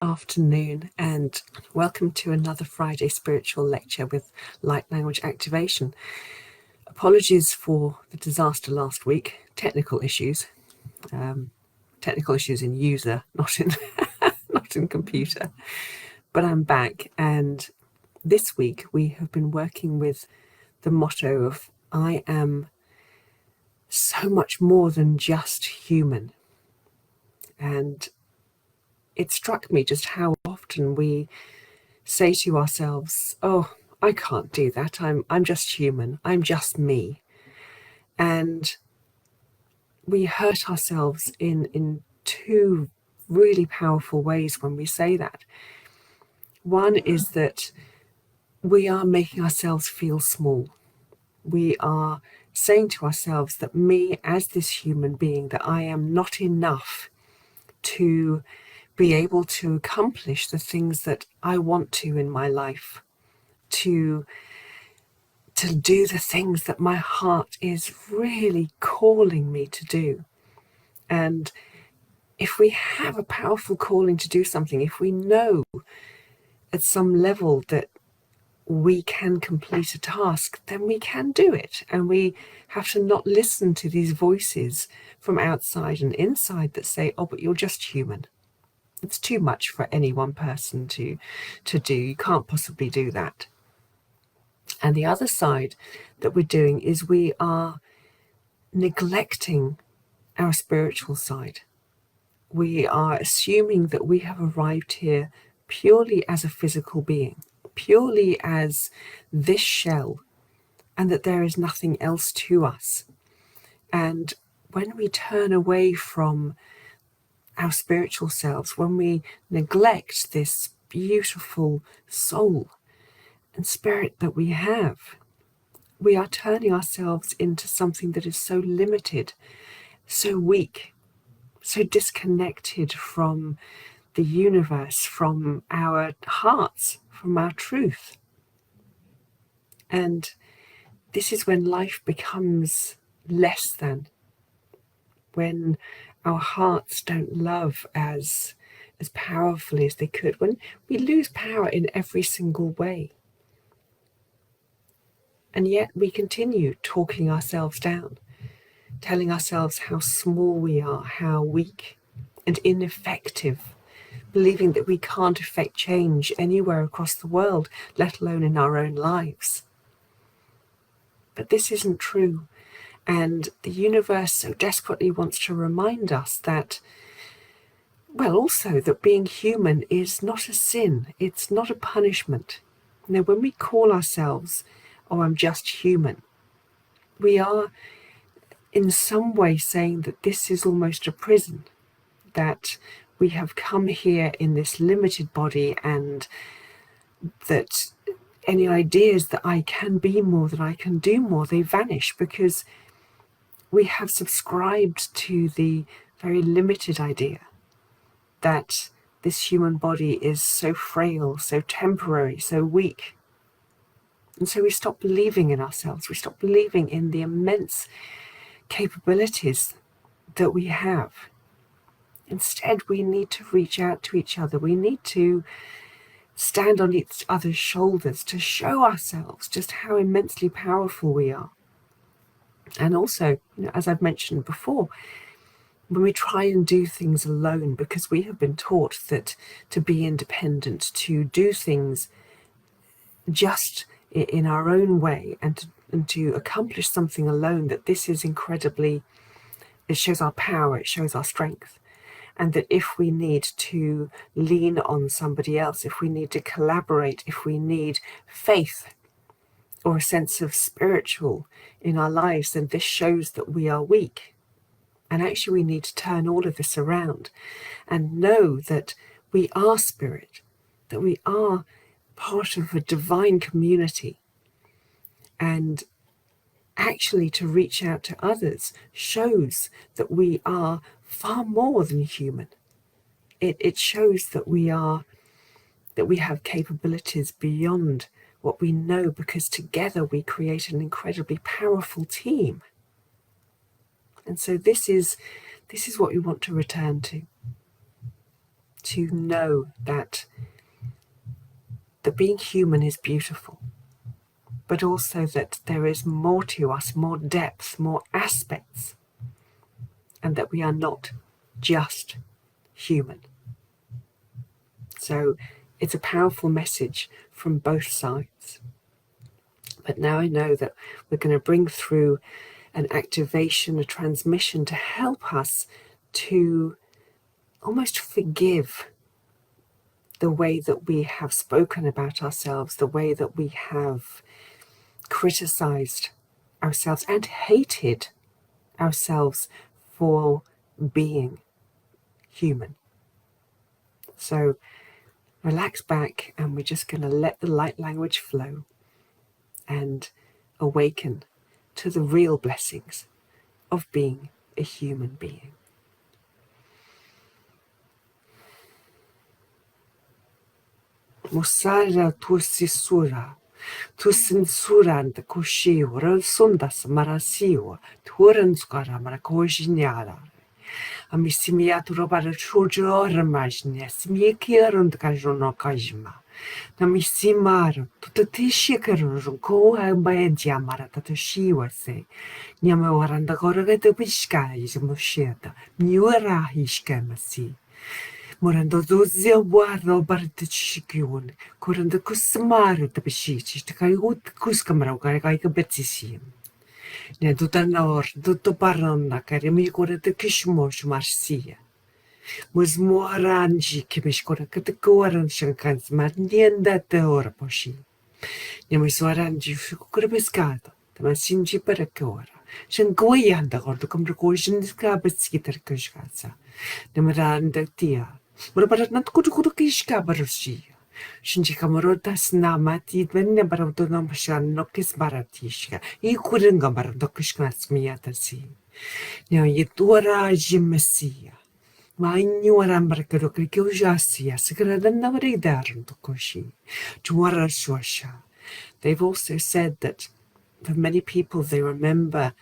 afternoon, and welcome to another Friday spiritual lecture with Light Language Activation. Apologies for the disaster last week. Technical issues in user, not in not in computer. But I'm back, and this week we have been working with the motto of I am so much more than just human. And it struck me just how often we say to ourselves, oh, I can't do that. I'm just human. I'm just me. And we hurt ourselves in two really powerful ways when we say that. One is that we are making ourselves feel small. We are saying to ourselves that me as this human being, that I am not enough to be able to accomplish the things that I want to in my life, to do the things that my heart is really calling me to do. And if we have a powerful calling to do something, if we know at some level that we can complete a task, then we can do it. And we have to not listen to these voices from outside and inside that say, oh, but you're just human. It's too much for any one person to do. You can't possibly do that. And the other side that we're doing is we are neglecting our spiritual side. We are assuming that we have arrived here purely as a physical being, purely as this shell, and that there is nothing else to us. And when we turn away from our spiritual selves, when we neglect this beautiful soul and spirit that we have, we are turning ourselves into something that is so limited, so weak, so disconnected from the universe, from our hearts, from our truth. And this is when life becomes less than, when our hearts don't love as powerfully as they could, when we lose power in every single way. And yet we continue talking ourselves down, telling ourselves how small we are, how weak and ineffective, believing that we can't affect change anywhere across the world, let alone in our own lives. But this isn't true. And the universe so desperately wants to remind us that, well, also that being human is not a sin. It's not a punishment. Now, when we call ourselves, oh, I'm just human, we are in some way saying that this is almost a prison, that we have come here in this limited body, and that any ideas that I can be more, that I can do more, they vanish because we have subscribed to the very limited idea that this human body is so frail, so temporary, so weak. And so we stop believing in ourselves. We stop believing in the immense capabilities that we have. Instead, we need to reach out to each other. We need to stand on each other's shoulders to show ourselves just how immensely powerful we are. And also, as I've mentioned before, when we try and do things alone, because we have been taught that to be independent, to do things just in our own way, and to accomplish something alone, that this is incredibly, it shows our power, it shows our strength. And that if we need to lean on somebody else, if we need to collaborate, if we need faith or a sense of spiritual in our lives, then this shows that we are weak. And actually we need to turn all of this around and know that we are spirit, that we are part of a divine community. And actually to reach out to others shows that we are far more than human. It shows that we have capabilities beyond what we know, because together we create an incredibly powerful team. And so this is what we want to return to to know that being human is beautiful, but also that there is more to us, more depth, more aspects, and that we are not just human. So it's a powerful message from both sides. But now I know that we're going to bring through an activation, a transmission to help us to almost forgive the way that we have spoken about ourselves, the way that we have criticized ourselves and hated ourselves for being human. So relax back, and we're just going to let the light language flow and awaken to the real blessings of being a human being. Musara tusisura, tusinsuranda kushiura, sundas marasiwa, turanskara marakojinara. Amisimiatu robara chujora majnia, simiekirund kajono kajma. Namisimaro, tutatishikaru, koa baedia maratashiwa se. Nyamawaranda goragata bishka is musheta, muera hishkamasi. Morando dozia guardo barticikiun, corando cusmaro da beshici, te kai ut cuscamaro, kai betsisim. Ne tutanor, tutto paronna, cari mi corate kishmosh marsia. Mus moranji, che mi scora che te coran shankans, ma nienda te ora poshi. Ne mi soranji, fucura pescato, ma sinji per che ora. Shangoyanda, gordo, come recogin scabezzi ter kushkasa. Ne maranda tia. Murabarat nat kudu kishka barusia. Shinji kamarota snamati venne barauto no mashan no kis baratishka. I kuringa barauto kishka smiatasi. Neo yetuara jimesia. Ma ignuara barkado krikyojasia. Sagrada navridarun to koshi. Tuara shosha. They've also said that for many people they remember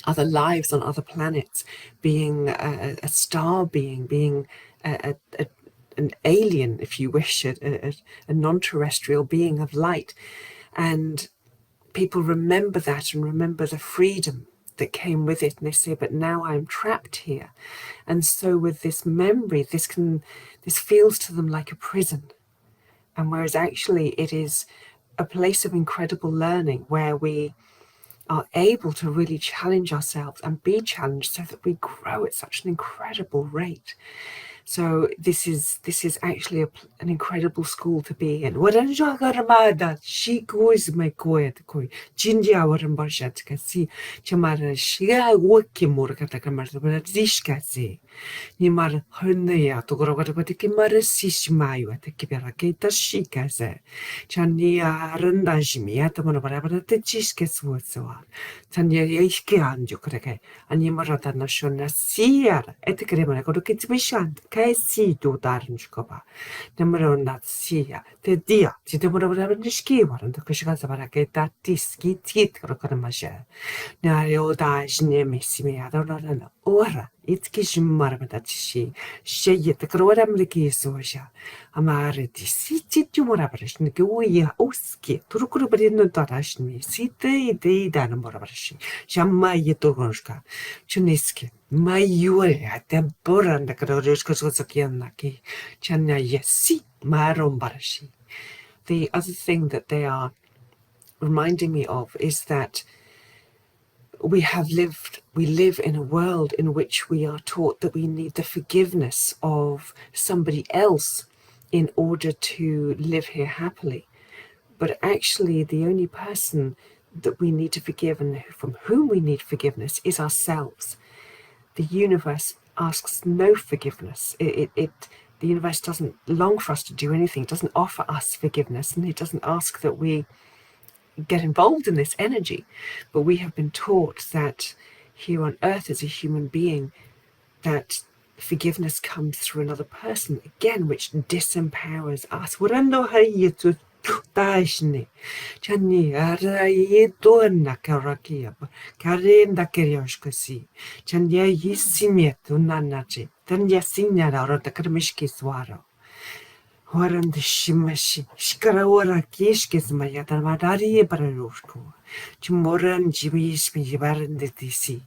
other lives on other planets, being a star being an alien, if you wish, a non-terrestrial being of light. And people remember that and remember the freedom that came with it. And they say, but now I'm trapped here. And so with this memory, this feels to them like a prison. And whereas actually it is a place of incredible learning where we are able to really challenge ourselves and be challenged so that we grow at such an incredible rate. So this is actually an incredible school to be in. She goes my koi Jinja waran barshat kasi chamara shiga woki murkata kamarta dishka se. Nimar hunaya to gorogati mara sishmayu at the kiberaketa shika se. Chania randajimi at the monobarabata chiskas whatsoever. Tanya ishki anjo kreke, and Yimarata nashona siar, etikrema go to Kitsbishant, Kasi do Darinskova. Numero not sia, the dia, Titamurabishki, and the Kushkazabaraketa, Tiski, Tit, Rokanamaja. Nario Daj Nemisimi, I don't know, Ora, it's Kishmarmatachi, Shayet, the Kroamliki Soja, Amare, Siti Tumurabash, Nikuya, Oski, Turukurabino Darashni, Site, de Danamurabashi, Shamay Toronska, Chuniski, my Yuri at the Boran, the Karoskosakianaki, Chana Yesi, Marom Barashi. The other thing that they are reminding me of is that we live in a world in which we are taught that we need the forgiveness of somebody else in order to live here happily. But actually, the only person that we need to forgive and from whom we need forgiveness is ourselves. The universe asks no forgiveness. The universe doesn't long for us to do anything. It doesn't offer us forgiveness, and it doesn't ask that we get involved in this energy. But we have been taught that here on earth as a human being, that forgiveness comes through another person, again, which disempowers us. Tashni, Chani, Arai Dona Karakia, Karenda Kerioshkasi, Chania Yisimiet, Unanachi, Tanya Signara or the Kermishki Swaro. Horan the Shimashi, Shikarawara Kishkis Mayata Madari Bararushku, Chimoran Jibish Mibaran de Tisi,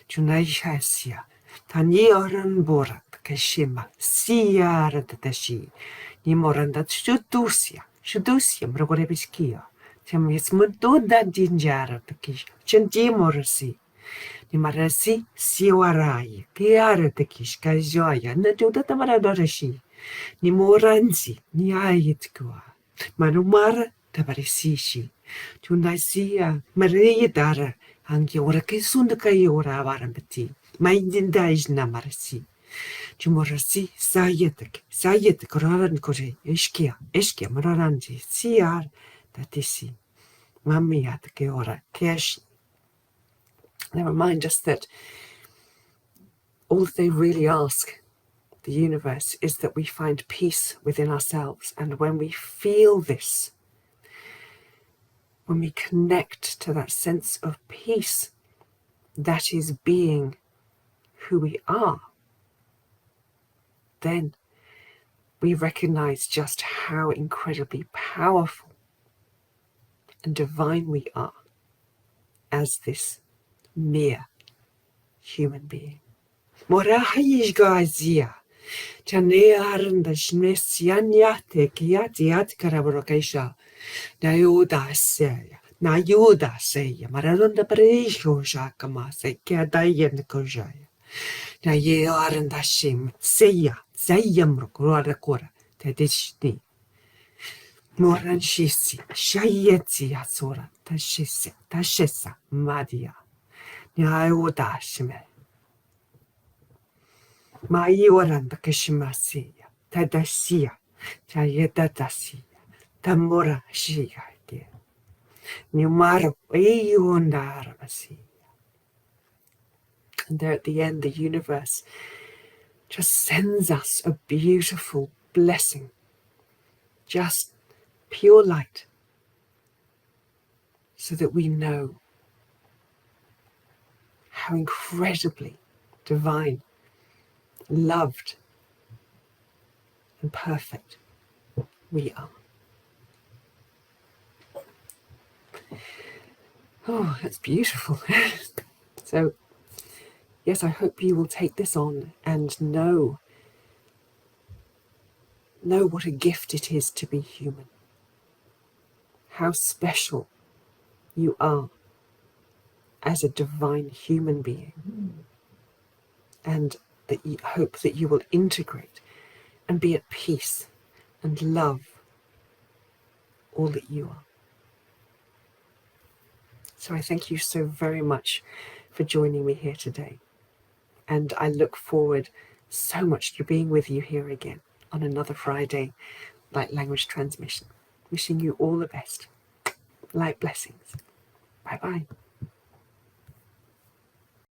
Chunaishasia, Tani Oran Borat, Kashima, Siara de Tashi, Nimoranda Shudusia, Mrogorebiskio, Tamis Mududa Dinjara, the Kish, Chantimorasi. Nimarasi, Siwarai, Kiara the Kish, Kajoya, Naduda Tamaradoshi. Ni moranzi, ni aitkua. Manumara tabarisishi. Tunaisia, Maria Dara, anche ora che sunda kai ora varambati. Ma indindais namarasi. Tumorasi, sayetek, roran kore, eskia, mararanji, siar, tatisi. Mamma ke ora, kesh. They remind us that all they really ask the universe is that we find peace within ourselves. And when we feel this, when we connect to that sense of peace, that is being who we are, then we recognize just how incredibly powerful and divine we are as this mere human being. Chanearanda Shnesianyate Kiatiat Karabrokesha, Nayuda Seya, Nayuda Seya, Maranda Parisho Shakama, Sekadayan Kojaya, Nayearanda Shim, Seya, Zayam Rokurakura, Tedishni, Moranshisi, Shayetsi Asura, Tashesa, Madia, Nayuda Shime. Maioranda Kashimasiya, Tadasia, Tayetatasia, Tamora Shia, Numaro, Eundarabasi. And there at the end, the universe just sends us a beautiful blessing, just pure light, so that we know how incredibly divine, loved, and perfect we are. Oh, that's beautiful. So, yes, I hope you will take this on and know what a gift it is to be human. How special you are as a divine human being. And that you hope that you will integrate and be at peace and love all that you are. So I thank you so very much for joining me here today. And I look forward so much to being with you here again on another Friday Light Language Transmission. Wishing you all the best. Light blessings. Bye-bye.